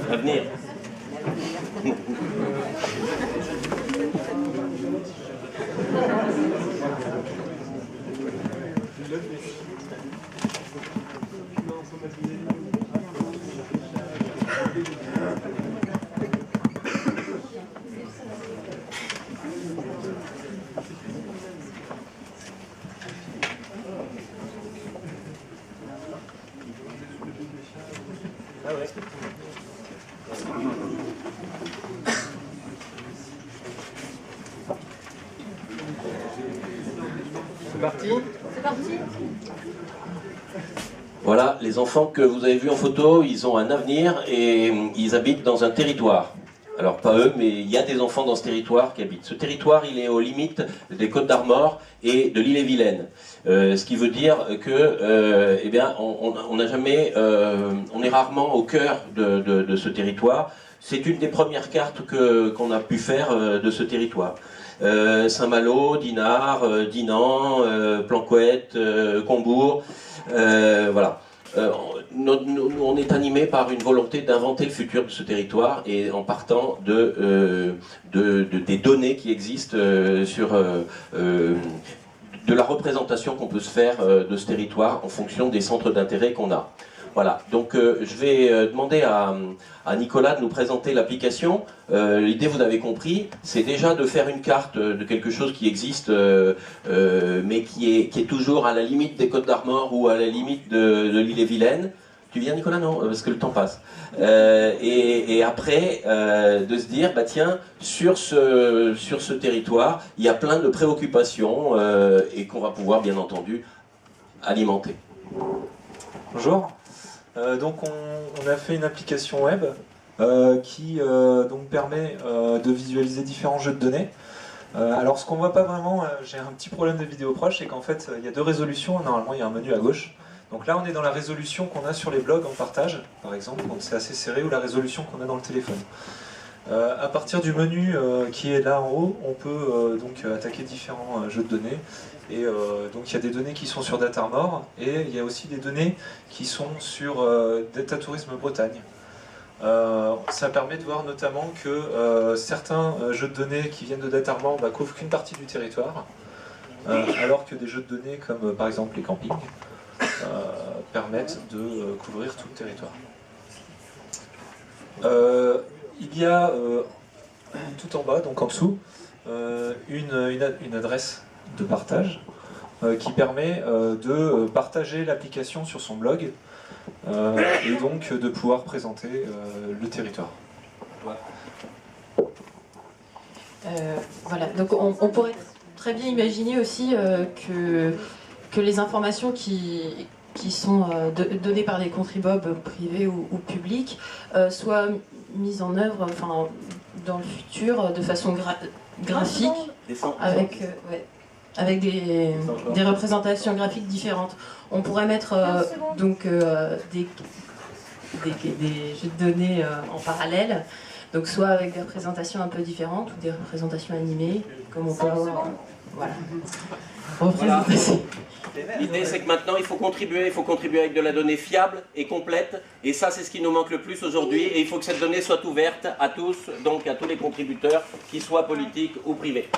L'avenir. Ah ouais. C'est parti? C'est parti. Voilà, les enfants que vous avez vus en photo, ils ont un avenir et ils habitent dans un territoire. Alors pas eux, mais il y a des enfants dans ce territoire qui habitent. Ce territoire, il est aux limites des Côtes d'Armor et de l'Ille-et-Vilaine. Ce qui veut dire que, eh bien, on n'a jamais, on est rarement au cœur de ce territoire. C'est une des premières cartes qu'on a pu faire de ce territoire. Saint-Malo, Dinard, Dinan, Planquette, Combourg, voilà. On est animé par une volonté d'inventer le futur de ce territoire et en partant des données qui existent sur de la représentation qu'on peut se faire de ce territoire en fonction des centres d'intérêt qu'on a. Voilà, donc je vais demander à Nicolas de nous présenter l'application. L'idée, vous avez compris, c'est déjà de faire une carte de quelque chose qui existe, mais qui est toujours à la limite des Côtes d'Armor ou à la limite de l'Ille-et-Vilaine. Tu viens, Nicolas? Non, parce que le temps passe. Et après, de se dire, bah tiens, sur ce territoire, il y a plein de préoccupations et qu'on va pouvoir, bien entendu, alimenter. Bonjour. Donc on a fait une application web qui donc permet de visualiser différents jeux de données. Alors ce qu'on voit pas vraiment, j'ai un petit problème de vidéo proche, c'est qu'en fait il y a deux résolutions, normalement il y a un menu à gauche. Donc là on est dans la résolution qu'on a sur les blogs en partage, par exemple, donc c'est assez serré, ou la résolution qu'on a dans le téléphone. À partir du menu qui est là en haut, on peut donc attaquer différents jeux de données. Et donc il y a des données qui sont sur Datarmor et il y a aussi des données qui sont sur Data Tourisme Bretagne. Ça permet de voir notamment que certains jeux de données qui viennent de Datarmor couvrent qu'une partie du territoire, alors que des jeux de données comme par exemple les campings permettent de couvrir tout le territoire. Il y a tout en bas, donc en dessous, une adresse de partage qui permet de partager l'application sur son blog et donc de pouvoir présenter le territoire. Voilà, donc on pourrait très bien imaginer aussi que les informations qui sont données par des contribuables privés ou publics soient mises en œuvre dans le futur de façon graphique avec des représentations graphiques différentes. On pourrait mettre des jeux de données en parallèle, donc soit avec des représentations un peu différentes ou des représentations animées, comme on peut avoir. Voilà. Représentation. L'idée, c'est que maintenant, il faut contribuer avec de la donnée fiable et complète, et ça, c'est ce qui nous manque le plus aujourd'hui, et il faut que cette donnée soit ouverte à tous, donc à tous les contributeurs, qu'ils soient politiques ou privés.